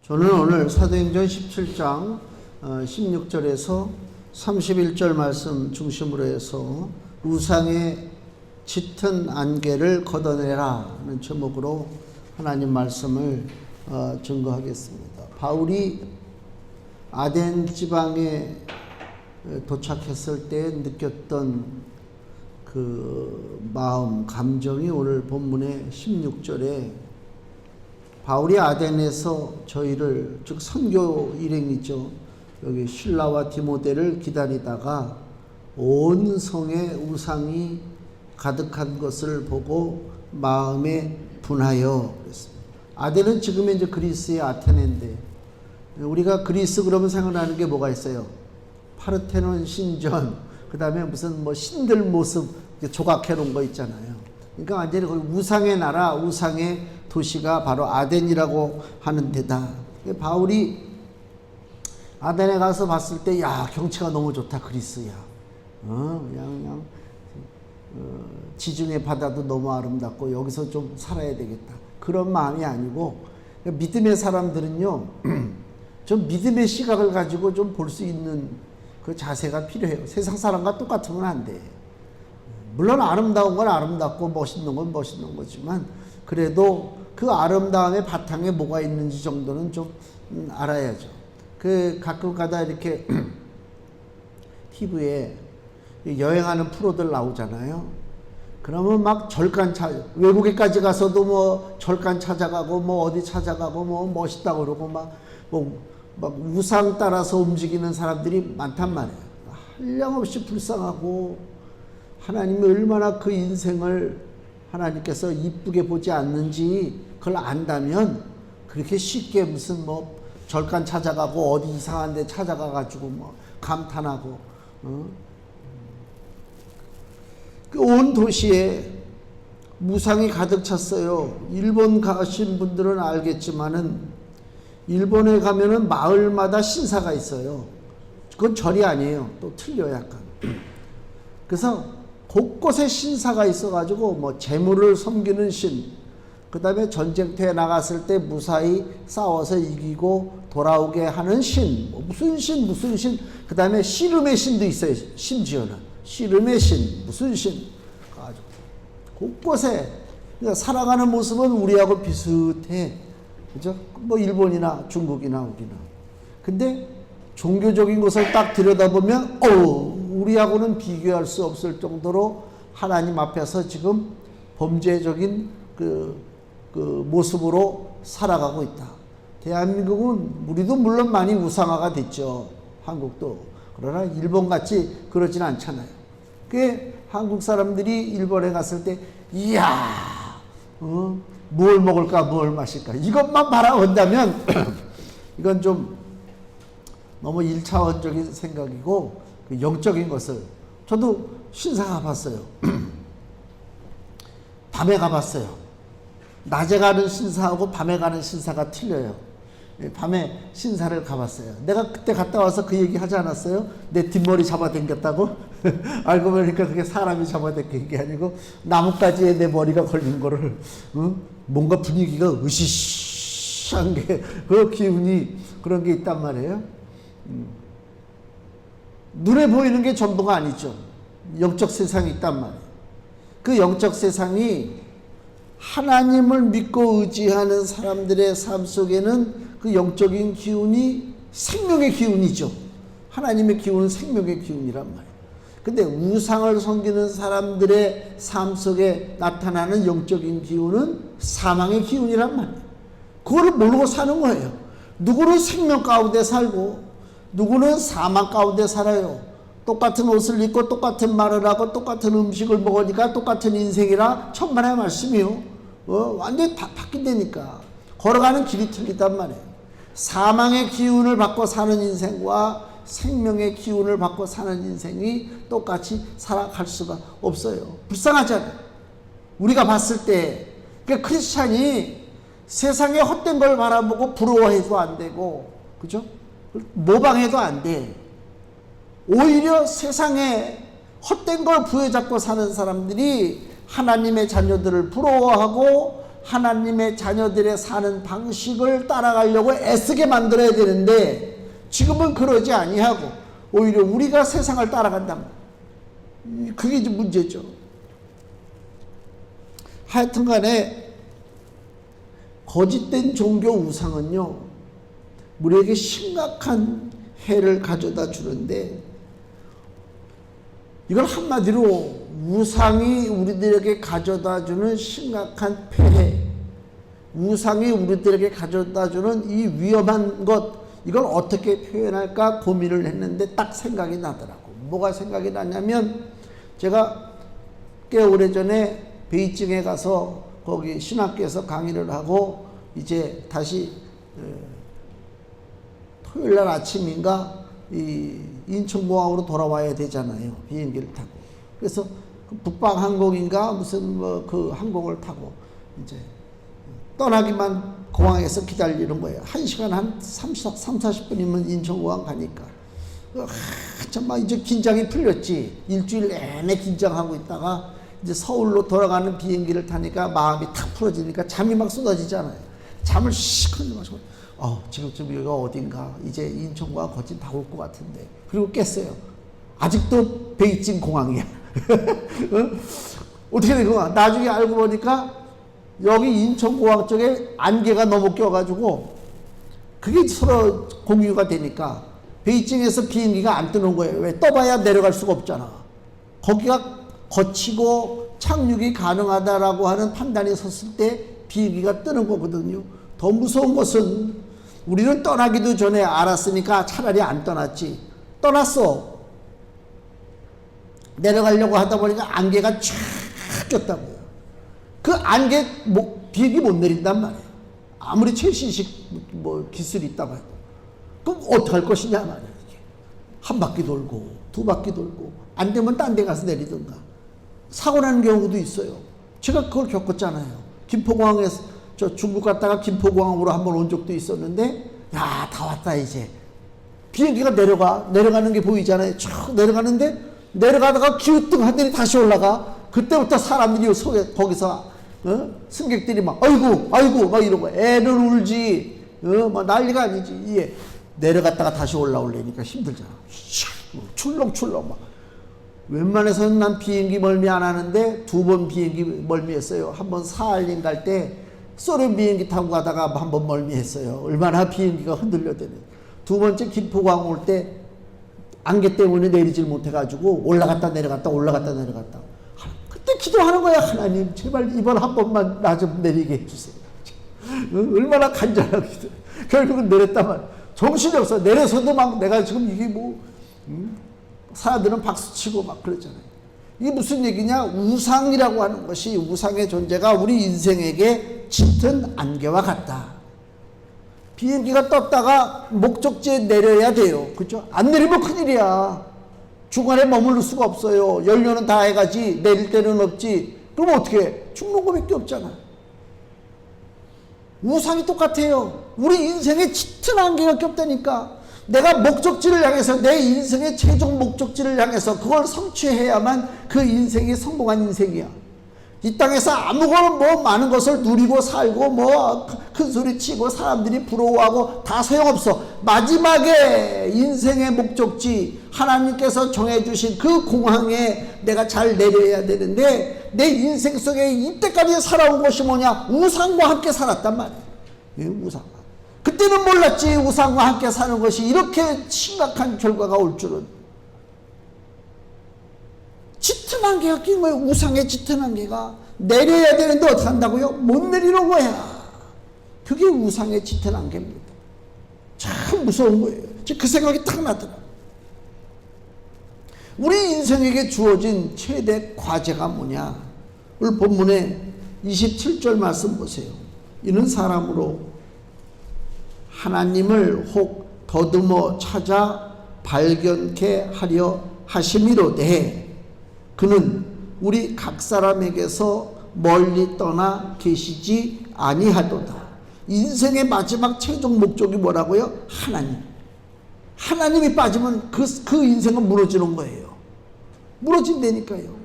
저는 오늘 사도행전 17장 16절에서 31절 말씀 중심으로 해서 우상의 짙은 안개를 걷어내라 하는 제목으로 하나님 말씀을 증거하겠습니다. 바울이 아덴 지방에 도착했을 때 느꼈던 그 마음, 감정이 오늘 본문의 16절에 바울이 아덴에서 저희를, 즉 선교 일행이죠, 여기 실라와 디모데를 기다리다가 온 성에 우상이 가득한 것을 보고 마음에 분하여 그랬습니다. 아덴은 지금의 이제 그리스의 아테네인데, 우리가 그리스 그러면 생각나는 게 뭐가 있어요? 파르테논 신전, 그 다음에 무슨 뭐 신들 모습 조각해 놓은 거 있잖아요. 그러니까 완전히 거기 우상의 나라, 우상의 도시가 바로 아덴이라고 하는 데다. 바울이 아덴에 가서 봤을 때, 야, 경치가 너무 좋다, 그리스야. 그냥 지중해 바다도 너무 아름답고 여기서 좀 살아야 되겠다, 그런 마음이 아니고, 믿음의 사람들은요, 좀 믿음의 시각을 가지고 좀 볼 수 있는 그 자세가 필요해요. 세상 사람과 똑같으면 안 돼. 물론 아름다운 건 아름답고 멋있는 건 멋있는 거지만, 그래도 그 아름다움의 바탕에 뭐가 있는지 정도는 좀 알아야죠. 가끔 가다 이렇게 TV에 여행하는 프로들 나오잖아요. 그러면 막 외국에까지 가서도 뭐 절간 찾아가고, 뭐 어디 찾아가고, 뭐 멋있다고 그러고, 막 우상 따라서 움직이는 사람들이 많단 말이에요. 한량없이 불쌍하고, 하나님이 얼마나 그 인생을 하나님께서 이쁘게 보지 않는지 그걸 안다면, 그렇게 쉽게 무슨 뭐 절간 찾아가고 어디 이상한 데 찾아가가지고 뭐 감탄하고, 온 도시에 무상이 가득 찼어요. 일본 가신 분들은 알겠지만은, 일본에 가면은 마을마다 신사가 있어요. 그건 절이 아니에요. 또 틀려요, 약간. 그래서 곳곳에 신사가 있어가지고, 뭐 재물을 섬기는 신, 그 다음에 전쟁터에 나갔을 때 무사히 싸워서 이기고 돌아오게 하는 신, 뭐 무슨 신, 그 다음에 씨름의 신도 있어요. 심지어는 씨름의 신, 무슨 신, 아주 곳곳에. 그러니까 살아가는 모습은 우리하고 비슷해, 그죠? 뭐 일본이나 중국이나 우리나. 근데 종교적인 것을 딱 들여다보면, 우리하고는 비교할 수 없을 정도로 하나님 앞에서 지금 범죄적인 그 모습으로 살아가고 있다. 대한민국은, 우리도 물론 많이 우상화가 됐죠, 한국도. 그러나 일본같이 그러진 않잖아요. 한국 사람들이 일본에 갔을 때, 이야, 뭘 먹을까, 뭘 마실까, 이것만 바라본다면 이건 좀 너무 1차원적인 생각이고, 그 영적인 것을. 저도 신사 가봤어요. 밤에 가봤어요. 낮에 가는 신사하고 밤에 가는 신사가 틀려요. 밤에 신사를 가봤어요. 내가 그때 갔다 와서 그 얘기 하지 않았어요? 내 뒷머리 잡아당겼다고? 알고 보니까 그게 사람이 잡아당긴 게 아니고 나뭇가지에 내 머리가 걸린 거를, 뭔가 분위기가 으시시한 게, 그 기운이, 그런 게 있단 말이에요. 눈에 보이는 게 전부가 아니죠. 영적 세상이 있단 말이에요. 그 영적 세상이 하나님을 믿고 의지하는 사람들의 삶 속에는 그 영적인 기운이 생명의 기운이죠. 하나님의 기운은 생명의 기운이란 말이에요. 근데 우상을 섬기는 사람들의 삶 속에 나타나는 영적인 기운은 사망의 기운이란 말이에요. 그거를 모르고 사는 거예요. 누구는 생명 가운데 살고, 누구는 사망 가운데 살아요. 똑같은 옷을 입고 똑같은 말을 하고 똑같은 음식을 먹으니까 똑같은 인생이라 천만의 말씀이요. 완전히 바뀐다니까. 걸어가는 길이 틀리단 말이에요. 사망의 기운을 받고 사는 인생과 생명의 기운을 받고 사는 인생이 똑같이 살아갈 수가 없어요. 불쌍하잖아요. 우리가 봤을 때, 그러니까 크리스찬이 세상에 헛된 걸 바라보고 부러워해도 안 되고, 그죠? 모방해도 안 돼. 오히려 세상에 헛된 걸 부여잡고 사는 사람들이 하나님의 자녀들을 부러워하고 하나님의 자녀들의 사는 방식을 따라가려고 애쓰게 만들어야 되는데 지금은 그러지 아니하고 오히려 우리가 세상을 따라간다. 그게 이제 문제죠. 하여튼 간에 거짓된 종교 우상은요, 우리에게 심각한 해를 가져다 주는데, 이걸 한마디로 우상이 우리들에게 가져다 주는 심각한 폐해, 우상이 우리들에게 가져다 주는 이 위험한 것, 이걸 어떻게 표현할까 고민을 했는데 딱 생각이 나더라고. 뭐가 생각이 나냐면, 제가 꽤 오래전에 베이징에 가서 거기 신학교에서 강의를 하고 이제 다시 토요일날 아침인가 이 인천공항으로 돌아와야 되잖아요. 비행기를 타고. 그래서 북방항공인가 무슨 뭐 그 항공을 타고 이제 떠나기만 공항에서 기다리는 거예요. 1시간 한 30-40분이면 인천공항 가니까. 정말 이제 긴장이 풀렸지. 일주일 내내 긴장하고 있다가 이제 서울로 돌아가는 비행기를 타니까 마음이 탁 풀어지니까 잠이 막 쏟아지잖아요. 잠을 시커니 마시고, 지금쯤 여기가 어딘가, 이제 인천공항 거진 다 올 것 같은데. 그리고 깼어요. 아직도 베이징 공항이야. 어떻게 된 거야? 나중에 알고 보니까 여기 인천공항 쪽에 안개가 너무 껴가지고 그게 서로 공유가 되니까 베이징에서 비행기가 안 뜨는 거예요. 왜? 떠봐야 내려갈 수가 없잖아. 거기가 거치고 착륙이 가능하다라고 하는 판단이 섰을 때 비행기가 뜨는 거거든요. 더 무서운 것은 우리는 떠나기도 전에 알았으니까 차라리 안 떠났지. 떠났어. 내려가려고 하다 보니까 안개가 쫙 꼈다고요. 그 안개 비행기 못 내린단 말이에요. 아무리 최신식 기술이 있다고 해도. 그럼 어떡할 것이냐 말이에요. 한 바퀴 돌고 두 바퀴 돌고 안 되면 딴 데 가서 내리든가. 사고 나는 경우도 있어요. 제가 그걸 겪었잖아요. 김포공항에서 저 중국 갔다가 김포공항으로 한번 온 적도 있었는데, 야, 다 왔다 이제. 비행기가 내려가는 게 보이잖아요. 쭉 내려가는데 내려가다가 기우뚱 하더니 다시 올라가. 그때부터 사람들이 속에 거기서 승객들이 막 아이고 막 이러고 애를 울지, 막 난리가 아니지. 이게 내려갔다가 다시 올라오려니까 힘들잖아. 출렁출렁 막. 웬만해서는 난 비행기 멀미 안 하는데 2번 비행기 멀미했어요. 한번 사할린 갈 때 소련 비행기 타고 가다가 한번 멀미했어요. 얼마나 비행기가 흔들려대네. 2번째 김포공항 올 때 안개 때문에 내리질 못해가지고 올라갔다 내려갔다 그때 기도하는 거야. 하나님 제발 이번 한 번만 나 좀 내리게 해주세요. 얼마나 간절하게. 결국은 내렸다만 정신이 없어. 내려서도 막 내가 지금 이게 사람들은 박수치고 막 그러잖아요. 이게 무슨 얘기냐? 우상이라고 하는 것이, 우상의 존재가 우리 인생에게 짙은 안개와 같다. 비행기가 떴다가 목적지에 내려야 돼요. 그렇죠? 안 내리면 큰일이야. 중간에 머무를 수가 없어요. 연료는 다 해가지 내릴 때는 없지. 그럼 어떻게 해? 죽는 거밖에 없잖아. 우상이 똑같아요. 우리 인생에 짙은 안개가 꼈다니까. 내가 목적지를 향해서, 내 인생의 최종 목적지를 향해서 그걸 성취해야만 그 인생이 성공한 인생이야. 이 땅에서 아무거나 많은 것을 누리고 살고 큰 소리 치고 사람들이 부러워하고 다 소용없어. 마지막에 인생의 목적지, 하나님께서 정해주신 그 공항에 내가 잘 내려야 되는데, 내 인생 속에 이때까지 살아온 것이 뭐냐? 우상과 함께 살았단 말이에요. 우상과. 그때는 몰랐지. 우상과 함께 사는 것이 이렇게 심각한 결과가 올 줄은. 짙은 안개가 낀 거예요. 우상의 짙은 안개가. 내려야 되는데 어떻게 한다고요? 못 내리는 거야. 그게 우상의 짙은 안개입니다. 참 무서운 거예요. 그 생각이 딱 나더라. 우리 인생에게 주어진 최대 과제가 뭐냐? 오늘 본문에 27절 말씀 보세요. 이는 사람으로 하나님을 혹 더듬어 찾아 발견케 하려 하심이로되 그는 우리 각 사람에게서 멀리 떠나 계시지 아니하도다. 인생의 마지막 최종 목적이 뭐라고요? 하나님. 하나님이 빠지면 그 인생은 무너지는 거예요. 무너진다니까요.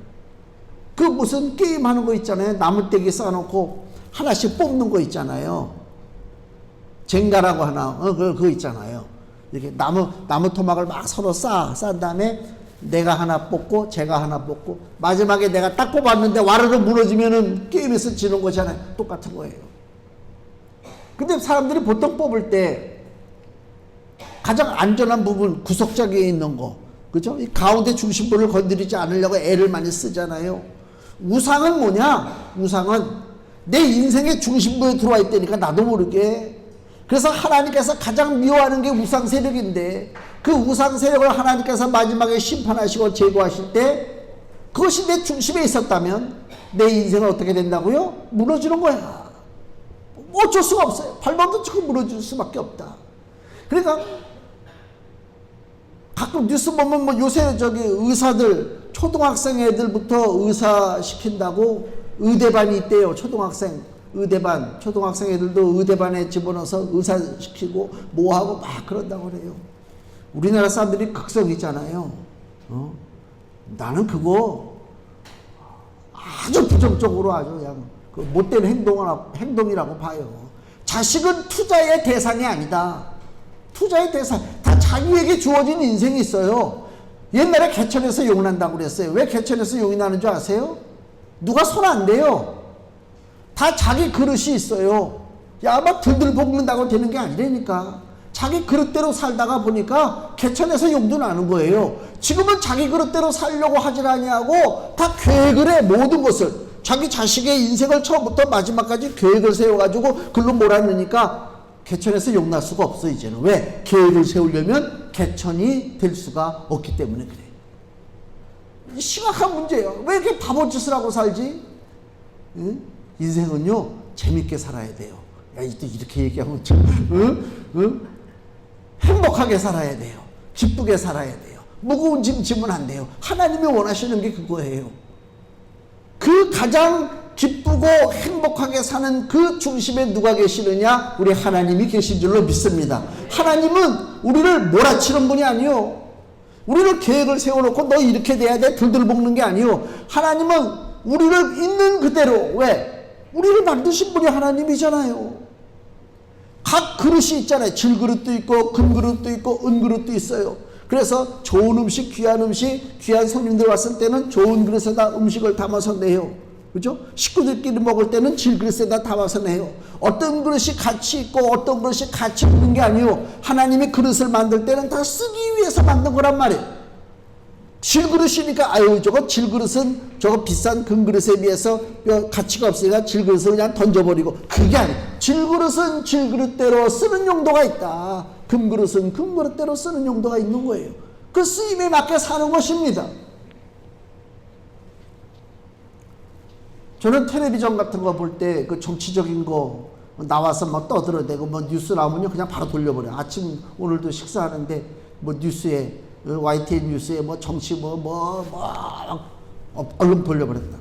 그 무슨 게임하는 거 있잖아요. 나무떼기 쌓아놓고 하나씩 뽑는 거 있잖아요. 젠가라고 하나, 그거 있잖아요. 이렇게 나무 토막을 막 서로 싼 다음에 내가 하나 뽑고 제가 하나 뽑고 마지막에 내가 딱 뽑았는데 와르르 무너지면은 게임에서 지는 거잖아요. 똑같은 거예요. 근데 사람들이 보통 뽑을 때 가장 안전한 부분, 구석자기에 있는 거, 그죠? 이 가운데 중심부를 건드리지 않으려고 애를 많이 쓰잖아요. 우상은 뭐냐? 우상은 내 인생의 중심부에 들어와 있다니까, 나도 모르게. 그래서 하나님께서 가장 미워하는 게 우상 세력인데, 그 우상 세력을 하나님께서 마지막에 심판하시고 제거하실 때 그것이 내 중심에 있었다면 내 인생은 어떻게 된다고요? 무너지는 거야. 어쩔 수가 없어요. 발버둥 치고 무너질 수밖에 없다. 그러니까 가끔 뉴스 보면 뭐 요새 저기 의사들, 초등학생 애들부터 의사 시킨다고 의대반이 있대요. 초등학생 의대반, 초등학생 애들도 의대반에 집어넣어서 의사 시키고 뭐하고 막 그런다고 그래요. 우리나라 사람들이 극성이잖아요. 나는 그거 아주 부정적으로 아주 그냥 그 못된 행동이라고 봐요. 자식은 투자의 대상이 아니다. 투자의 대상, 다 자기에게 주어진 인생이 있어요. 옛날에 개천에서 용 난다고 그랬어요. 왜 개천에서 용이 나는 줄 아세요? 누가 손 안 대요. 다 자기 그릇이 있어요. 야, 막 들들 볶는다고 되는 게 아니라니까. 자기 그릇대로 살다가 보니까 개천에서 용도 나는 거예요. 지금은 자기 그릇대로 살려고 하질 아니하고 다 계획을 해. 모든 것을 자기 자식의 인생을 처음부터 마지막까지 계획을 세워가지고 글로 몰아넣으니까 개천에서 용 날 수가 없어. 이제는 왜? 계획을 세우려면 개천이 될 수가 없기 때문에 그래. 심각한 문제예요. 왜 이렇게 바보짓을 하고 살지? 응? 인생은요 재밌게 살아야 돼요. 야, 또 이렇게 얘기하면 참, 행복하게 살아야 돼요. 기쁘게 살아야 돼요. 무거운 짐 지면 안 돼요. 하나님이 원하시는 게 그거예요. 그 가장 기쁘고 행복하게 사는 그 중심에 누가 계시느냐? 우리 하나님이 계신 줄로 믿습니다. 하나님은 우리를 몰아치는 분이 아니요. 우리를 계획을 세워놓고 너 이렇게 돼야 돼 들들 볶는 게 아니요. 하나님은 우리를 있는 그대로, 왜? 우리를 만드신 분이 하나님이잖아요. 각 그릇이 있잖아요. 질그릇도 있고 금그릇도 있고 은그릇도 있어요. 그래서 좋은 음식, 귀한 손님들 왔을 때는 좋은 그릇에다 음식을 담아서 내요. 그죠? 식구들끼리 먹을 때는 질그릇에다 담아서 내요. 어떤 그릇이 가치 있고 어떤 그릇이 가치 없는 게 아니요. 하나님이 그릇을 만들 때는 다 쓰기 위해서 만든 거란 말이에요. 질그릇이니까 아유 저거 질그릇은 저거 비싼 금그릇에 비해서 가치가 없으니까 질그릇을 그냥 던져버리고, 그게 아니에요. 질그릇은 질그릇대로 쓰는 용도가 있다. 금그릇은 금그릇대로 쓰는 용도가 있는 거예요. 그 쓰임에 맞게 사는 것입니다. 저는 텔레비전 같은 거 볼 때 그 정치적인 거 나와서 막 떠들어대고 뭐 뉴스 나오면요 그냥 바로 돌려버려요. 아침 오늘도 식사하는데 뭐 뉴스에 YTN 뉴스에 뭐 정치 얼른 돌려버렸다.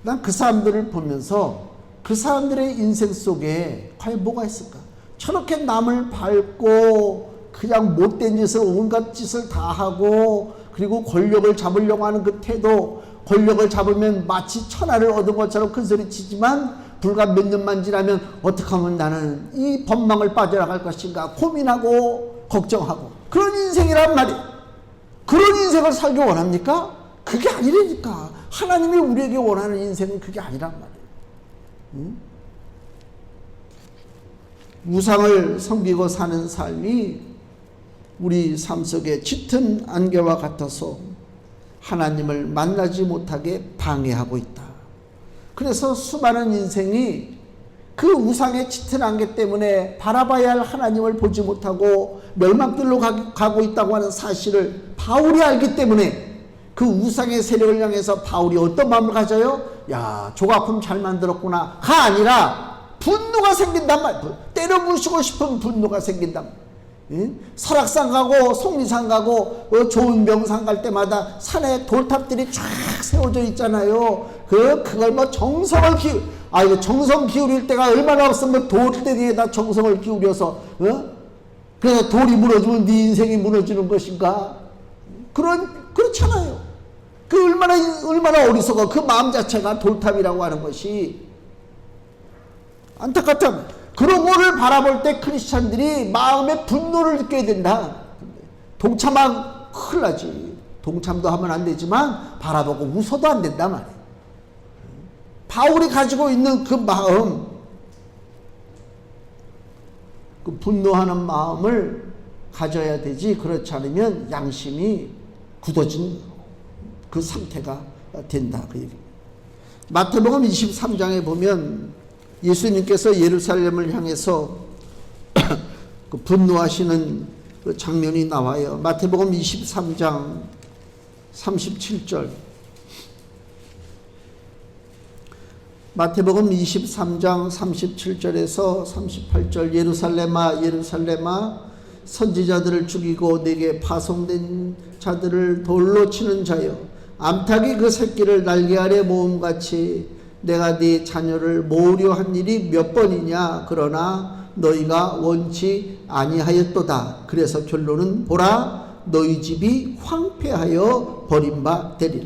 난 그 사람들을 보면서 그 사람들의 인생 속에 과연 뭐가 있을까? 저렇게 남을 밟고 그냥 못된 짓을, 온갖 짓을 다 하고, 그리고 권력을 잡으려고 하는 그 태도, 권력을 잡으면 마치 천하를 얻은 것처럼 큰 소리 치지만 불과 몇 년만 지나면 어떻게 하면 나는 이 법망을 빠져나갈 것인가 고민하고 걱정하고, 그런 인생이란 말이에요. 그런 인생을 살기 원합니까? 그게 아니라니까. 하나님이 우리에게 원하는 인생은 그게 아니란 말이에요. 응? 우상을 섬기고 사는 삶이 우리 삶 속에 짙은 안개와 같아서 하나님을 만나지 못하게 방해하고 있다. 그래서 수많은 인생이 그 우상의 짙은 안개 때문에 바라봐야 할 하나님을 보지 못하고 멸망길로 가고 있다고 하는 사실을 바울이 알기 때문에 그 우상의 세력을 향해서 바울이 어떤 마음을 가져요? 야, 조각품 잘 만들었구나 가 아니라 분노가 생긴단 말이에요. 때려 부수고 싶은 분노가 생긴단 말이에요. 응? 설악산 가고 속리산 가고 좋은 명산 갈 때마다 산에 돌탑들이 쫙 세워져 있잖아요. 그걸 뭐 정성을 이거 정성 기울일 때가 얼마나 없으면 돌대기에다 정성을 기울여서 그래서 돌이 무너지면 네 인생이 무너지는 것인가? 그렇잖아요. 얼마나 어리석어. 그 마음 자체가 돌탑이라고 하는 것이. 안타깝다. 그런 거를 바라볼 때 크리스찬들이 마음의 분노를 느껴야 된다. 동참하면 큰일 나지. 동참도 하면 안 되지만 바라보고 웃어도 안 된단 말이에요. 바울이 가지고 있는 그 마음, 그 분노하는 마음을 가져야 되지, 그렇지 않으면 양심이 굳어진 그 상태가 된다. 그 얘기입니다. 마태복음 23장에 보면 예수님께서 예루살렘을 향해서 그 분노하시는 그 장면이 나와요. 마태복음 23장 37절. 마태복음 23장 37절에서 38절. 예루살렘아 예루살렘아 선지자들을 죽이고 내게 파송된 자들을 돌로 치는 자여, 암탉이 그 새끼를 날개 아래 모음같이 내가 네 자녀를 모으려 한 일이 몇 번이냐. 그러나 너희가 원치 아니하였도다. 그래서 결론은 보라 너희 집이 황폐하여 버림바 되리라.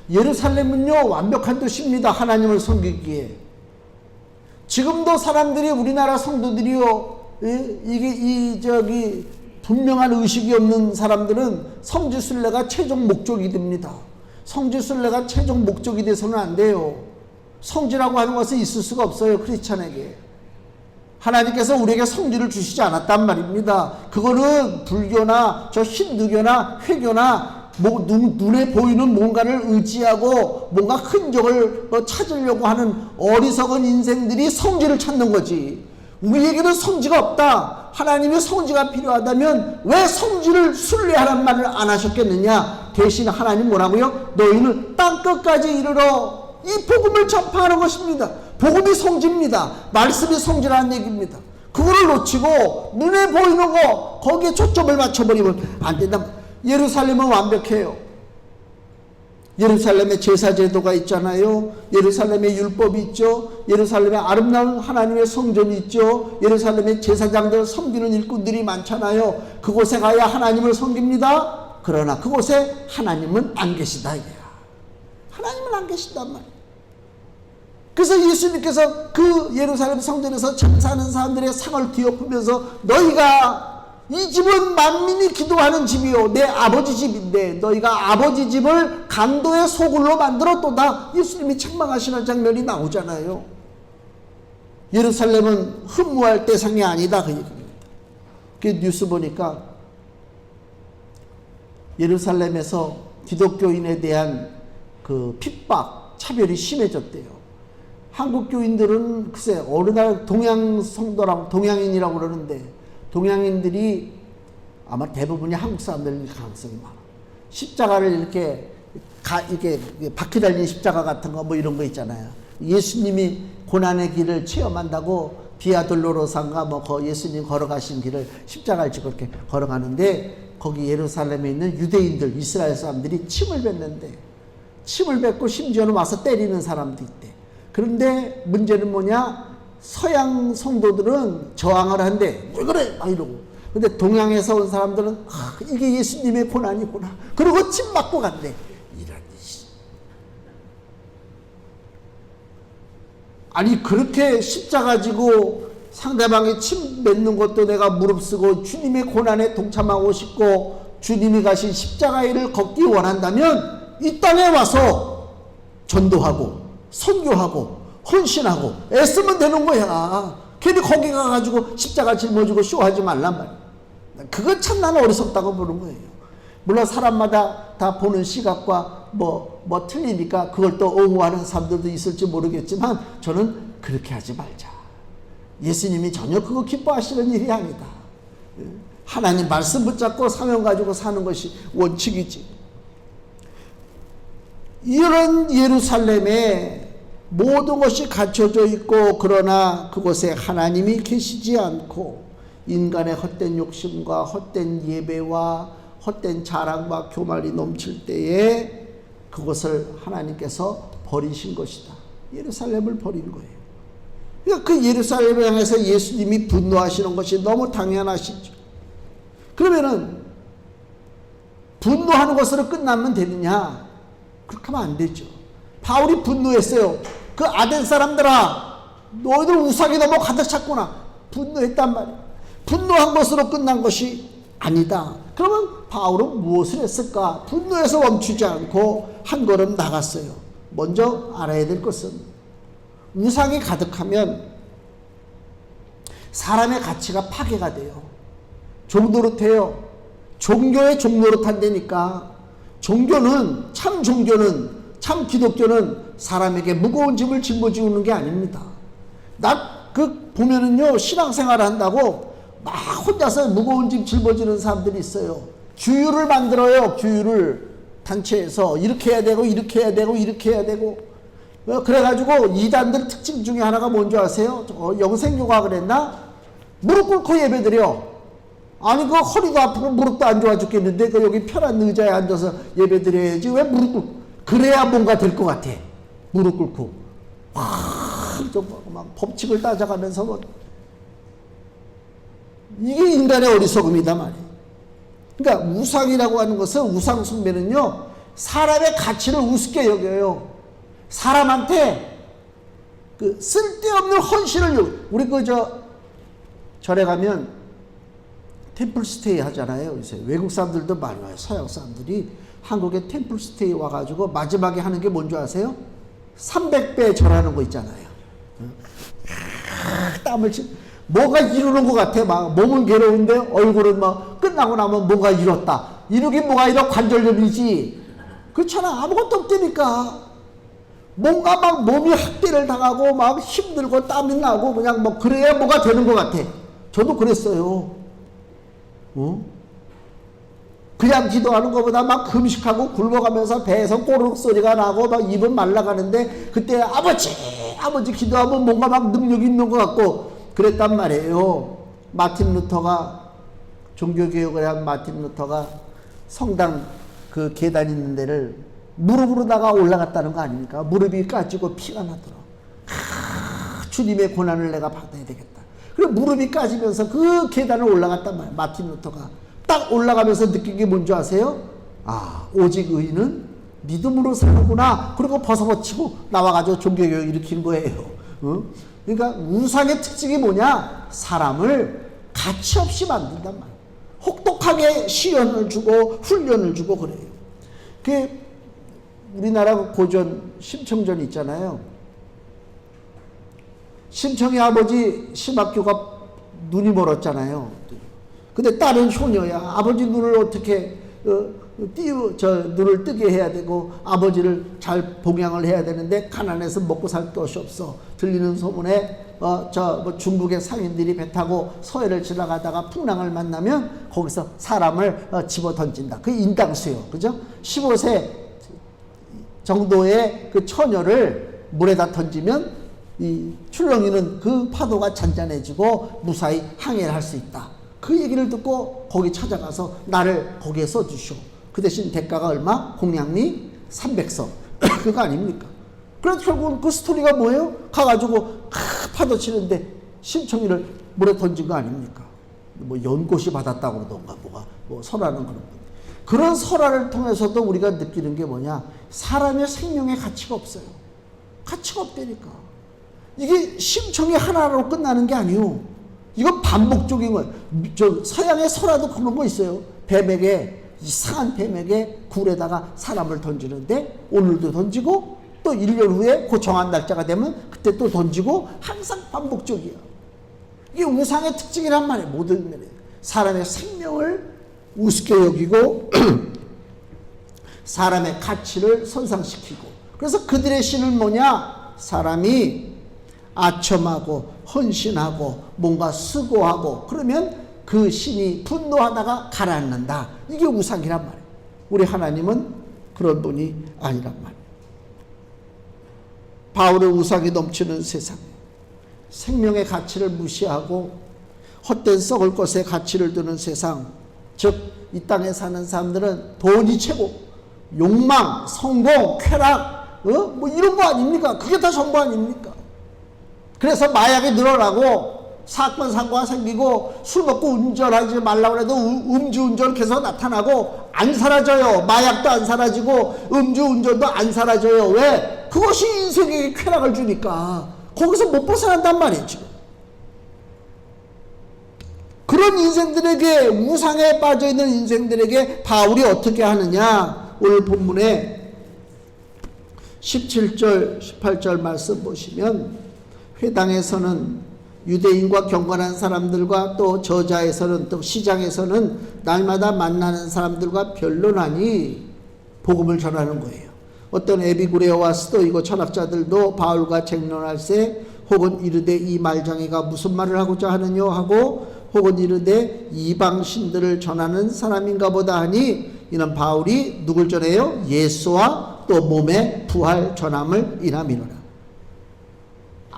예루살렘은요 완벽한 도시입니다. 하나님을 섬기기에. 지금도 사람들이, 우리나라 성도들이요, 이게 분명한 의식이 없는 사람들은 성지순례가 최종 목적이 됩니다. 성지순례가 최종 목적이 돼서는 안 돼요. 성지라고 하는 것은 있을 수가 없어요. 크리스찬에게 하나님께서 우리에게 성지를 주시지 않았단 말입니다. 그거는 불교나 저 힌두교나 회교나 눈에 보이는 뭔가를 의지하고 뭔가 흔적을 찾으려고 하는 어리석은 인생들이 성지를 찾는 거지. 우리에게는 성지가 없다. 하나님의 성지가 필요하다면 왜 성지를 순례하란 말을 안 하셨겠느냐. 대신 하나님 뭐라고요? 너희는 땅끝까지 이르러 이 복음을 전파하는 것입니다. 복음이 성지입니다. 말씀이 성지라는 얘기입니다. 그거를 놓치고 눈에 보이는 거 거기에 초점을 맞춰버리면 안 된다. 예루살렘은 완벽해요. 예루살렘에 제사제도가 있잖아요. 예루살렘에 율법이 있죠. 예루살렘에 아름다운 하나님의 성전이 있죠. 예루살렘에 제사장들 섬기는 일꾼들이 많잖아요. 그곳에 가야 하나님을 섬깁니다. 그러나 그곳에 하나님은 안 계시다 이거야. 하나님은 안 계신단 말이야. 그래서 예수님께서 그 예루살렘 성전에서 장사하는 사람들의 상을 뒤엎으면서 너희가 이 집은 만민이 기도하는 집이요 내 아버지 집인데 너희가 아버지 집을 강도의 소굴로 만들었도다. 예수님이 책망하시는 장면이 나오잖아요. 예루살렘은 흠모할 대상이 아니다 그 얘기입니다. 그 뉴스 보니까 예루살렘에서 기독교인에 대한 그 핍박, 차별이 심해졌대요. 한국 교인들은 글쎄 어느 날 동양 성도라고, 동양인이라고 그러는데 동양인들이 아마 대부분이 한국 사람들일 가능성이 많아. 십자가를 이렇게 바퀴 달린 십자가 같은 거 뭐 이런 거 있잖아요. 예수님이 고난의 길을 체험한다고 비아 돌로로산가 뭐 예수님 걸어가신 길을 십자가를 지고 이렇게 걸어가는데 거기 예루살렘에 있는 유대인들, 이스라엘 사람들이 침을 뱉는데 침을 뱉고 심지어는 와서 때리는 사람도 있대. 그런데 문제는 뭐냐? 서양 성도들은 저항을 한대. 왜 그래? 막 이러고. 근데 동양에서 온 사람들은 이게 예수님의 고난이구나. 그러고 침 맞고 간대. 이런 짓이. 아니 그렇게 십자가 지고 상대방이 침 뱉는 것도 내가 무릅쓰고 주님의 고난에 동참하고 싶고 주님이 가신 십자가의 일을 걷기 원한다면 이 땅에 와서 전도하고 선교하고 헌신하고 애쓰면 되는 거야. 괜히 거기 가가지고 십자가 짊어지고 쇼하지 말란 말이야. 그건 참 나는 어리석다고 보는 거예요. 물론 사람마다 다 보는 시각과 뭐 틀리니까 그걸 또 옹호하는 사람들도 있을지 모르겠지만 저는 그렇게 하지 말자. 예수님이 전혀 그거 기뻐하시는 일이 아니다. 하나님 말씀 붙잡고 사명 가지고 사는 것이 원칙이지. 이런 예루살렘에 모든 것이 갖춰져 있고 그러나 그곳에 하나님이 계시지 않고 인간의 헛된 욕심과 헛된 예배와 헛된 자랑과 교만이 넘칠 때에 그것을 하나님께서 버리신 것이다. 예루살렘을 버린 거예요. 그러니까 그 예루살렘을 향해서 예수님이 분노하시는 것이 너무 당연하시죠. 그러면은 분노하는 것으로 끝나면 되느냐? 그렇게 하면 안 되죠. 바울이 분노했어요. 그 아덴 사람들아, 너희들 우상이 너무 가득 찼구나. 분노했단 말이야. 분노한 것으로 끝난 것이 아니다. 그러면 바울은 무엇을 했을까? 분노해서 멈추지 않고 한 걸음 나갔어요. 먼저 알아야 될 것은 우상이 가득하면 사람의 가치가 파괴가 돼요. 종노릇해요. 종교의 종노릇한다니까. 종교는, 참 기독교는 사람에게 무거운 짐을 짊어지는 게 아닙니다. 보면은요, 신앙생활을 한다고 막 혼자서 무거운 짐 짊어지는 사람들이 있어요. 규율을 만들어요. 규율을 단체에서 이렇게 해야 되고 이렇게 해야 되고 이렇게 해야 되고. 그래가지고 이단들 특징 중에 하나가 뭔지 아세요? 영생교가 그랬나? 무릎 꿇고 예배드려. 아니 그 허리도 아프고 무릎도 안 좋아 죽겠는데 그 여기 편한 의자에 앉아서 예배드려야지 왜 무릎 꿇고. 그래야 뭔가 될 것 같아. 무릎 꿇고 막 법칙을 따져가면서 뭐. 이게 인간의 어리석음이다 말이에요. 그러니까 우상이라고 하는 것은, 우상 숭배는요, 사람의 가치를 우습게 여겨요. 사람한테 그 쓸데없는 헌신을 우리 절에 가면 템플스테이 하잖아요. 요새 외국 사람들도 많이 와요. 서양 사람들이 한국에 템플스테이 와가지고 마지막에 하는 게 뭔지 아세요? 300배 절하는 거 있잖아요. 땀을 뭐가 이루는 것 같아. 막 몸은 괴로운데 얼굴은 막 끝나고 나면 뭔가 이뤘다. 이루긴 뭐가 이뤄. 관절염이지. 그렇잖아. 아무것도 없다니까. 뭔가 막 몸이 학대를 당하고 막 힘들고 땀이 나고 그냥 뭐 그래야 뭐가 되는 것 같아. 저도 그랬어요. 그냥 기도하는 것보다 막 금식하고 굶어가면서 배에서 꼬르륵 소리가 나고 막 입은 말라가는데 그때 아버지 기도하면 뭔가 막 능력이 있는 것 같고 그랬단 말이에요. 마틴 루터가, 종교개혁을 한 마틴 루터가 성당 그 계단 있는 데를 무릎으로다가 올라갔다는 거 아닙니까? 무릎이 까지고 피가 나더라. 주님의 고난을 내가 받아야 되겠다. 그리고 무릎이 까지면서 그 계단을 올라갔단 말이에요. 마틴 루터가 딱 올라가면서 느낀 게 뭔지 아세요? 오직 의인은 믿음으로 사는구나. 그리고 벗어버치고 나와가지고 종교개혁 일으킨 거예요. 그러니까 우상의 특징이 뭐냐? 사람을 가치 없이 만든단 말이에요. 혹독하게 시연을 주고 훈련을 주고 그래요. 우리나라 고전 심청전 있잖아요. 심청의 아버지 심학교가 눈이 멀었잖아요. 근데 딸은 효녀야. 아버지 눈을 어떻게 눈을 뜨게 해야 되고 아버지를 잘 봉양을 해야 되는데 가난해서 먹고 살 것이 없어. 들리는 소문에 중국의 상인들이 배 타고 서해를 지나가다가 풍랑을 만나면 거기서 사람을 집어 던진다. 그 인당수요. 그죠? 15세 정도의 그 처녀를 물에다 던지면 이 출렁이는 그 파도가 잔잔해지고 무사히 항해를 할 수 있다. 그 얘기를 듣고 거기 찾아가서 나를 거기에 써주시오. 그 대신 대가가 얼마? 공양미 300석. 그거 아닙니까? 그래서 결국은 그 스토리가 뭐예요? 가가지고 파도 치는데 심청이를 물에 던진 거 아닙니까? 뭐 연꽃이 받았다고 그러던가 뭐 설하는 그런 거. 그런 설화를 통해서도 우리가 느끼는 게 뭐냐? 사람의 생명에 가치가 없어요. 가치가 없다니까. 이게 심청이 하나로 끝나는 게 아니에요. 이건 반복적인 거예요. 서양의 설화도 그런 거 있어요. 뱀에게, 이상한 뱀에게 굴에다가 사람을 던지는데 오늘도 던지고 또 1년 후에 그 정한 날짜가 되면 그때 또 던지고 항상 반복적이에요. 이게 우상의 특징이란 말이에요. 모든 면에. 사람의 생명을 우습게 여기고 사람의 가치를 손상시키고. 그래서 그들의 신은 뭐냐? 사람이 아첨하고 헌신하고 뭔가 수고하고 그러면 그 신이 분노하다가 가라앉는다. 이게 우상이란 말이에요. 우리 하나님은 그런 분이 아니란 말이에요. 바울의 우상이 넘치는 세상, 생명의 가치를 무시하고 헛된 썩을 것에 가치를 두는 세상, 즉 이 땅에 사는 사람들은 돈이 최고, 욕망, 성공, 쾌락, 뭐 이런 거 아닙니까? 그게 다 전부 아닙니까? 그래서 마약이 늘어나고 사건 사고가 생기고 술 먹고 운전하지 말라고 해도 음주운전 계속 나타나고 안 사라져요. 마약도 안 사라지고 음주운전도 안 사라져요. 왜? 그것이 인생에게 쾌락을 주니까. 거기서 못 벗어난단 말이에요, 지금. 그런 인생들에게, 우상에 빠져있는 인생들에게 바울이 어떻게 하느냐. 오늘 본문에 17절, 18절 말씀 보시면 회당에서는 유대인과 경건한 사람들과 또 저자에서는 또 시장에서는 날마다 만나는 사람들과 변론하니 복음을 전하는 거예요. 어떤 에비구레오와 스도이고 철학자들도 바울과 쟁론할세 혹은 이르되 이 말장이가 무슨 말을 하고자 하느냐 하고 혹은 이르되 이방신들을 전하는 사람인가 보다 하니 이는 바울이 누굴 전해요? 예수와 또 몸의 부활 전함을 인함이로라.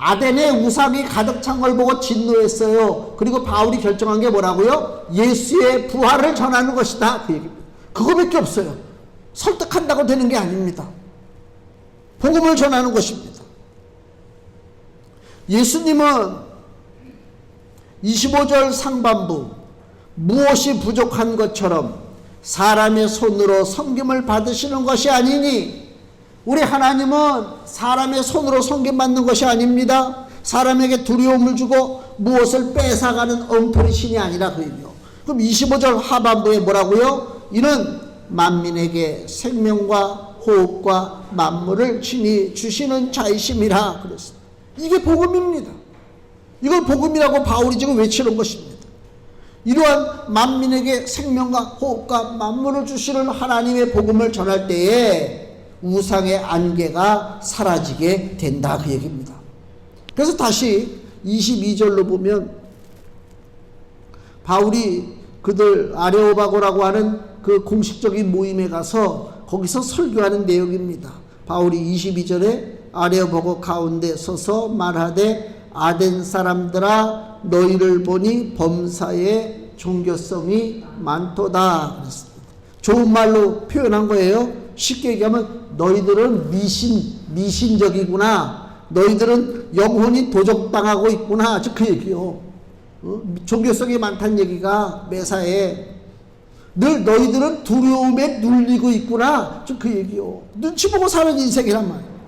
아덴의 우상이 가득 찬 걸 보고 진노했어요. 그리고 바울이 결정한 게 뭐라고요? 예수의 부활을 전하는 것이다, 그 얘기입니다. 그거밖에 없어요. 설득한다고 되는 게 아닙니다. 복음을 전하는 것입니다. 예수님은 25절 상반부 무엇이 부족한 것처럼 사람의 손으로 섬김을 받으시는 것이 아니니, 우리 하나님은 사람의 손으로 섬김받는 것이 아닙니다. 사람에게 두려움을 주고 무엇을 뺏어가는 엉터리 신이 아니라 그 얘기요. 그럼 25절 하반부에 뭐라고요? 이는 만민에게 생명과 호흡과 만물을 친히 주시는 자이심이라 그랬습니다. 이게 복음입니다. 이걸 복음이라고 바울이 지금 외치는 것입니다. 이러한 만민에게 생명과 호흡과 만물을 주시는 하나님의 복음을 전할 때에 우상의 안개가 사라지게 된다, 그 얘기입니다. 그래서 다시 22절로 보면 바울이 그들 아레오바고라고 하는 그 공식적인 모임에 가서 거기서 설교하는 내용입니다. 바울이 22절에 아레오바고 가운데 서서 말하되 아덴 사람들아 너희를 보니 범사에 종교성이 많도다 그랬습니다. 좋은 말로 표현한 거예요. 쉽게 얘기하면 너희들은 미신적이구나. 너희들은 영혼이 도적당하고 있구나. 즉 그 얘기요. 종교성이 많다는 얘기가 매사에 늘 너희들은 두려움에 눌리고 있구나. 즉 그 얘기요. 눈치 보고 사는 인생이란 말이에요.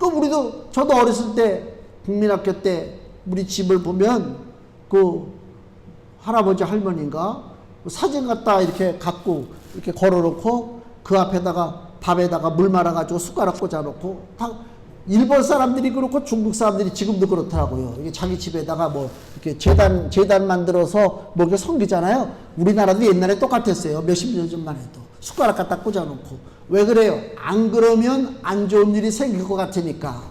우리도, 저도 어렸을 때 국민학교 때 우리 집을 보면 그 할아버지 할머니인가 사진 갖다 이렇게 갖고 이렇게 걸어놓고 그 앞에다가 밥에다가 물 말아가지고 숟가락 꽂아놓고, 다 일본 사람들이 그렇고 중국 사람들이 지금도 그렇더라고요. 이게 자기 집에다가 뭐 이렇게 재단 만들어서 뭐 이렇게 섬기잖아요. 우리나라도 옛날에 똑같았어요. 몇십 년 전만 해도 숟가락 갖다 꽂아놓고. 왜 그래요? 안 그러면 안 좋은 일이 생길 것 같으니까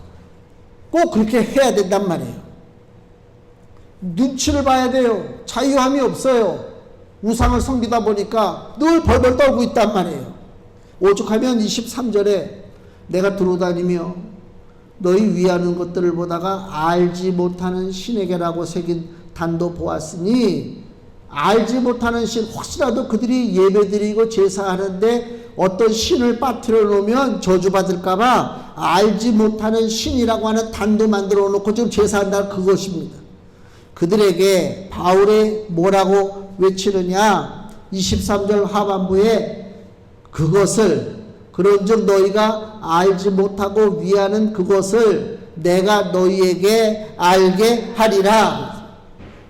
꼭 그렇게 해야 된단 말이에요. 눈치를 봐야 돼요. 자유함이 없어요. 우상을 섬기다 보니까 늘 벌벌 떨고 있단 말이에요. 오죽하면 23절에 내가 들어다니며 너희 위하는 것들을 보다가 알지 못하는 신에게라고 새긴 단도 보았으니, 알지 못하는 신, 혹시라도 그들이 예배드리고 제사하는데 어떤 신을 빠뜨려 놓으면 저주받을까봐 알지 못하는 신이라고 하는 단도 만들어 놓고 지금 제사한다, 그것입니다. 그들에게 바울이 뭐라고 외치느냐? 23절 하반부에 그것을, 그런즉 너희가 알지 못하고 위하는 그것을 내가 너희에게 알게 하리라.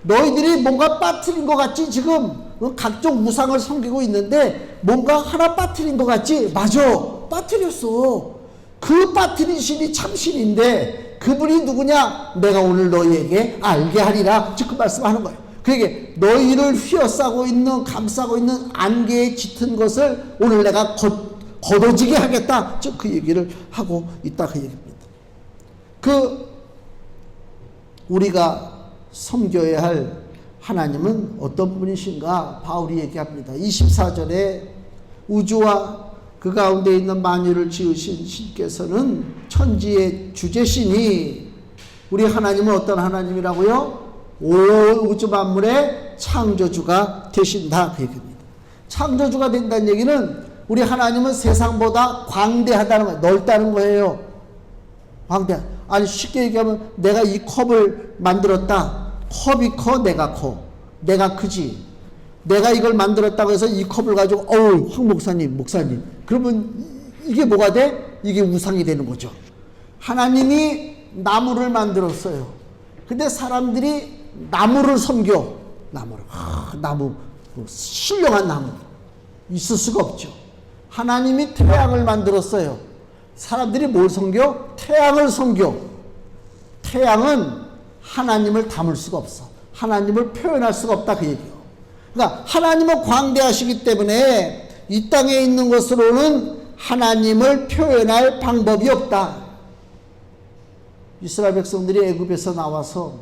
너희들이 뭔가 빠뜨린 것 같지? 지금 각종 우상을 섬기고 있는데 뭔가 하나 빠뜨린 것 같지? 맞아, 빠뜨렸어. 그 빠뜨린 신이 참신인데 그분이 누구냐? 내가 오늘 너희에게 알게 하리라. 즉 그 말씀하는 거예요. 그게 너희를 휘어싸고 있는, 감싸고 있는 안개에 짙은 것을 오늘 내가 걷어지게 하겠다. 즉 그 얘기를 하고 있다, 그 얘기입니다. 우리가 섬겨야 할 하나님은 어떤 분이신가? 바울이 얘기합니다. 24절에 우주와 그 가운데 있는 만유를 지으신 신께서는 천지의 주제시니, 우리 하나님은 어떤 하나님이라고요? 온 우주 만물의 창조주가 되신다, 그 얘기입니다. 창조주가 된다는 얘기는 우리 하나님은 세상보다 광대하다는 거예요. 넓다는 거예요. 광대. 아니 쉽게 얘기하면 내가 이 컵을 만들었다. 컵이 커, 내가 커. 내가 크지. 내가 이걸 만들었다고 해서 이 컵을 가지고 황 목사님 그러면 이게 뭐가 돼? 이게 우상이 되는 거죠. 하나님이 나무를 만들었어요. 근데 사람들이 나무를 섬겨. 나무, 신령한 나무. 있을 수가 없죠. 하나님이 태양을 만들었어요. 사람들이 뭘 섬겨? 태양을 섬겨. 태양은 하나님을 담을 수가 없어. 하나님을 표현할 수가 없다, 그 얘기예요. 그러니까 하나님은 광대하시기 때문에 이 땅에 있는 것으로는 하나님을 표현할 방법이 없다. 이스라엘 백성들이 애굽에서 나와서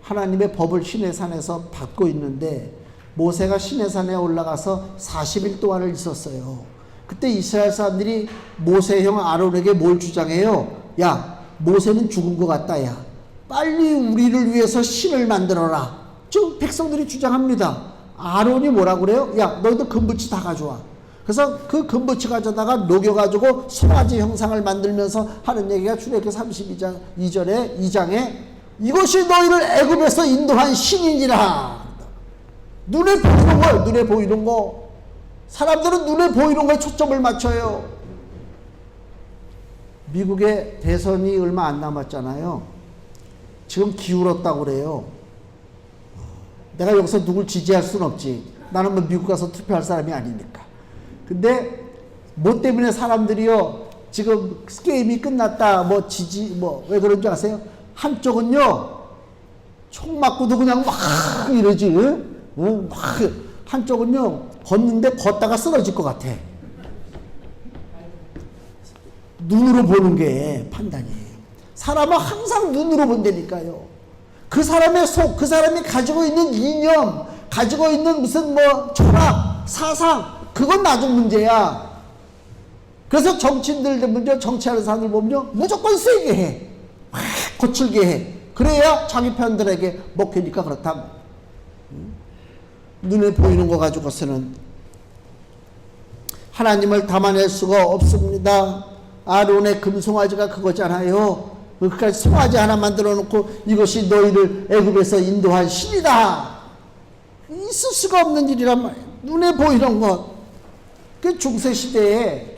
하나님의 법을 시내산에서 받고 있는데 모세가 시내산에 올라가서 40일 동안을 있었어요. 그때 이스라엘 사람들이 모세 형 아론에게 뭘 주장해요? 야, 모세는 죽은 것 같다. 야, 빨리 우리를 위해서 신을 만들어라. 즉 백성들이 주장합니다. 아론이 뭐라고 그래요? 야, 너희들 금붙이 다 가져와. 그래서 그 금붙이 가져다가 녹여가지고 송아지 형상을 만들면서 하는 얘기가 출애굽기 32장 2장에 이것이 너희를 애굽에서 인도한 신이니라. 눈에 보이는 거예요. 눈에 보이는 거. 사람들은 눈에 보이는 거에 초점을 맞춰요. 미국의 대선이 얼마 안 남았잖아요. 지금 기울었다고 그래요. 내가 여기서 누굴 지지할 수는 없지. 나는 뭐 미국 가서 투표할 사람이 아니니까. 근데 뭐 때문에 사람들이요 지금 게임이 끝났다 뭐 지지 뭐 왜 그런지 아세요? 한쪽은요 총 맞고도 그냥 막 이러지. 막 한쪽은요 걷는데 걷다가 쓰러질 것 같아. 눈으로 보는 게 판단이에요. 사람은 항상 눈으로 본다니까요. 그 사람의 속, 그 사람이 가지고 있는 이념, 가지고 있는 무슨 뭐 철학, 사상, 그건 나중 문제야. 그래서 정치인들 문제, 정치하는 사람들 보면요 무조건 세게 해, 막 거칠게 해. 그래야 자기 편들에게 먹히니까 그렇다. 눈에 보이는 거 가지고서는 하나님을 담아낼 수가 없습니다. 아론의 금송아지가 그거잖아요. 그까지 송아지 하나 만들어 놓고 이것이 너희를 애굽에서 인도한 신이다. 있을 수가 없는 일이란 말이에요. 눈에 보이는 것. 그 중세시대에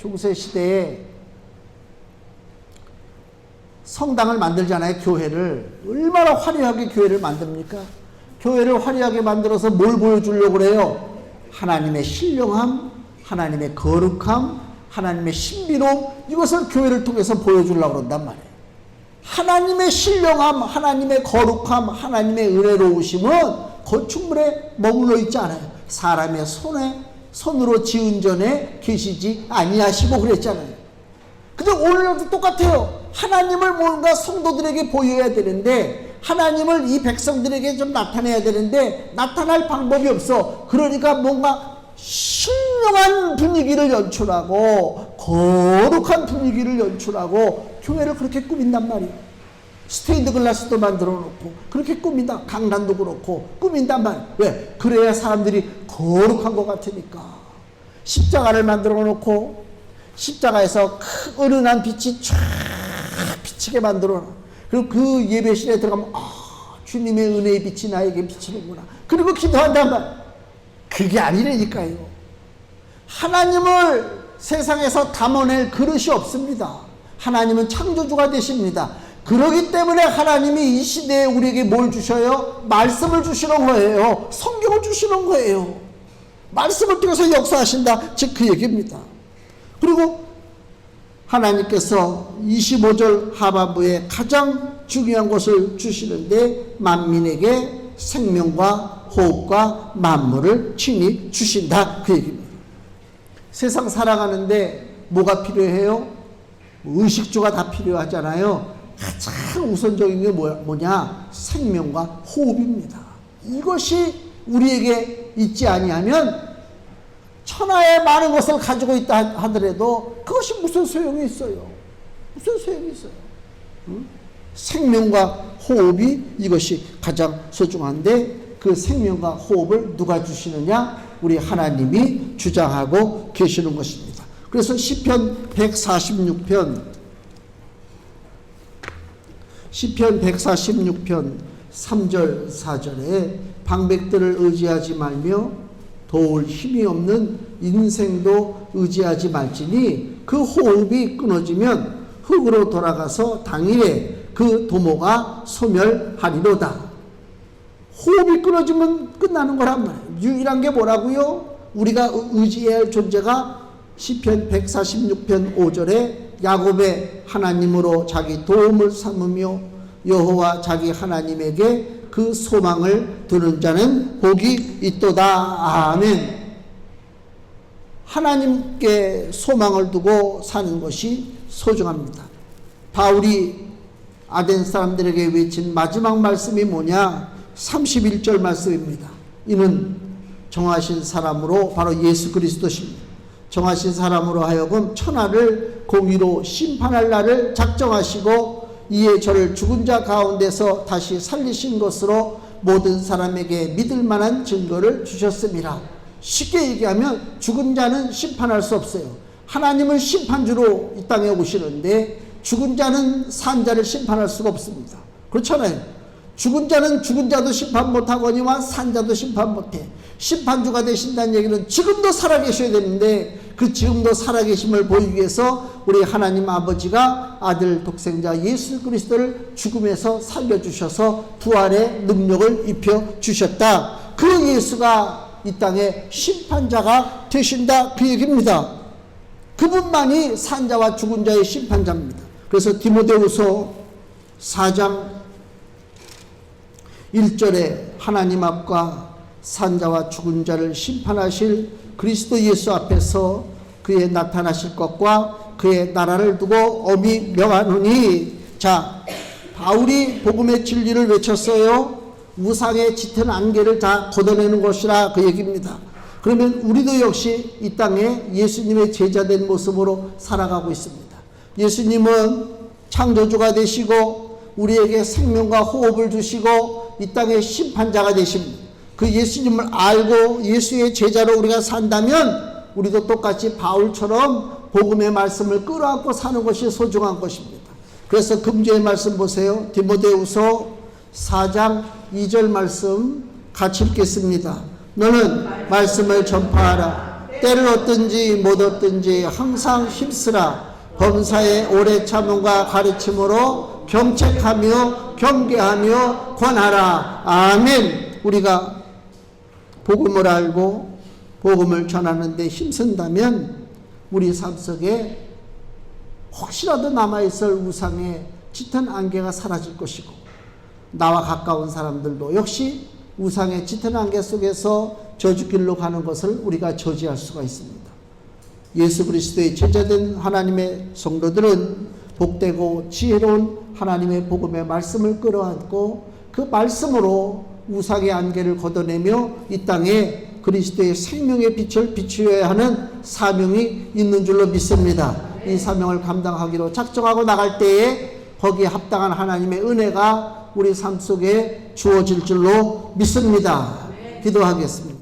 성당을 만들잖아요. 교회를. 얼마나 화려하게 교회를 만듭니까? 교회를 화려하게 만들어서 뭘 보여주려고 그래요? 하나님의 신령함, 하나님의 거룩함, 하나님의 신비로움, 이것을 교회를 통해서 보여주려고 그런단 말이에요. 하나님의 신령함, 하나님의 거룩함, 하나님의 은혜로우심은 건축물에 머물러 있지 않아요. 사람의 손으로 지은 전에 계시지 아니하시고 그랬잖아요. 근데 오늘도 똑같아요. 하나님을 뭔가 성도들에게 보여야 되는데, 하나님을 이 백성들에게 좀 나타내야 되는데 나타날 방법이 없어. 그러니까 뭔가 신령한 분위기를 연출하고 거룩한 분위기를 연출하고 교회를 그렇게 꾸민단 말이에요. 스테인드 글라스도 만들어 놓고 그렇게 꾸민다. 강단도 그렇고 꾸민단 말이에요. 왜? 그래야 사람들이 거룩한 것 같으니까. 십자가를 만들어 놓고 십자가에서 큰 은은한 빛이 쫙 비치게 만들어 놔. 그리고 그 예배실에 들어가면 주님의 은혜의 빛이 나에게 비치는구나. 그리고 기도한단 말이에요. 그게 아니라니까요. 하나님을 세상에서 담아낼 그릇이 없습니다. 하나님은 창조주가 되십니다. 그렇기 때문에 하나님이 이 시대에 우리에게 뭘 주셔요? 말씀을 주시는 거예요. 성경을 주시는 거예요. 말씀을 통해서 역사하신다. 즉 그 얘기입니다. 그리고 하나님께서 25절 하반부에 가장 중요한 것을 주시는데 만민에게 생명과 호흡과 만물을 친히 주신다. 그 얘기입니다. 세상 살아가는데 뭐가 필요해요? 의식주가 다 필요하잖아요. 가장 우선적인 게 뭐냐? 생명과 호흡입니다. 이것이 우리에게 있지 아니하면 천하의 많은 것을 가지고 있다 하더라도 그것이 무슨 소용이 있어요? 무슨 소용이 있어요? 생명과 호흡이 이것이 가장 소중한데 그 생명과 호흡을 누가 주시느냐? 우리 하나님이 주장하고 계시는 것입니다. 그래서 시편 146편 3절 4절에 방백들을 의지하지 말며 도울 힘이 없는 인생도 의지하지 말지니 그 호흡이 끊어지면 흙으로 돌아가서 당일에 그 도모가 소멸하리로다. 호흡이 끊어지면 끝나는 거란 말이에요. 유일한 게 뭐라고요? 우리가 의지해야 할 존재가 시편 146편 5절에 야곱의 하나님으로 자기 도움을 삼으며 여호와 자기 하나님에게 그 소망을 두는 자는 복이 있도다. 아멘. 하나님께 소망을 두고 사는 것이 소중합니다. 바울이 아덴 사람들에게 외친 마지막 말씀이 뭐냐? 31절 말씀입니다. 이는 정하신 사람으로 바로 예수 그리스도십니다. 정하신 사람으로 하여금 천하를 공의로 심판할 날을 작정하시고 이에 저를 죽은 자 가운데서 다시 살리신 것으로 모든 사람에게 믿을 만한 증거를 주셨습니다. 쉽게 얘기하면 죽은 자는 심판할 수 없어요. 하나님은 심판주로 이 땅에 오시는데 죽은 자는 산 자를 심판할 수가 없습니다. 그렇잖아요. 죽은 자는 죽은 자도 심판 못하거니와 산 자도 심판 못해. 심판주가 되신다는 얘기는 지금도 살아계셔야 되는데 그 지금도 살아계심을 보이기 위해서 우리 하나님 아버지가 아들 독생자 예수 그리스도를 죽음에서 살려주셔서 부활의 능력을 입혀주셨다. 그 예수가 이 땅에 심판자가 되신다, 그 얘기입니다. 그분만이 산자와 죽은 자의 심판자입니다. 그래서 디모데후서 4장 1절에 하나님 앞과 산자와 죽은 자를 심판하실 그리스도 예수 앞에서 그의 나타나실 것과 그의 나라를 두고 엄히 명하노니. 자, 바울이 복음의 진리를 외쳤어요. 우상의 짙은 안개를 다 걷어내는 것이라, 그 얘기입니다. 그러면 우리도 역시 이 땅에 예수님의 제자된 모습으로 살아가고 있습니다. 예수님은 창조주가 되시고 우리에게 생명과 호흡을 주시고 이 땅의 심판자가 되십니다. 그 예수님을 알고 예수의 제자로 우리가 산다면 우리도 똑같이 바울처럼 복음의 말씀을 끌어안고 사는 것이 소중한 것입니다. 그래서 금주의 말씀 보세요. 디모데후서 4장 2절 말씀 같이 읽겠습니다. 너는 말씀을 전파하라. 때를 얻든지 못 얻든지 항상 힘쓰라. 범사에 오래 참음과 가르침으로 경책하며 경계하며 권하라. 아멘. 우리가 복음을 알고 복음을 전하는 데 힘쓴다면 우리 삶 속에 혹시라도 남아있을 우상의 짙은 안개가 사라질 것이고 나와 가까운 사람들도 역시 우상의 짙은 안개 속에서 저주길로 가는 것을 우리가 저지할 수가 있습니다. 예수 그리스도의 제자된 하나님의 성도들은 복되고 지혜로운 하나님의 복음의 말씀을 끌어안고 그 말씀으로 우상의 안개를 걷어내며 이 땅에 그리스도의 생명의 빛을 비추어야 하는 사명이 있는 줄로 믿습니다. 이 사명을 감당하기로 작정하고 나갈 때에 거기에 합당한 하나님의 은혜가 우리 삶 속에 주어질 줄로 믿습니다. 기도하겠습니다.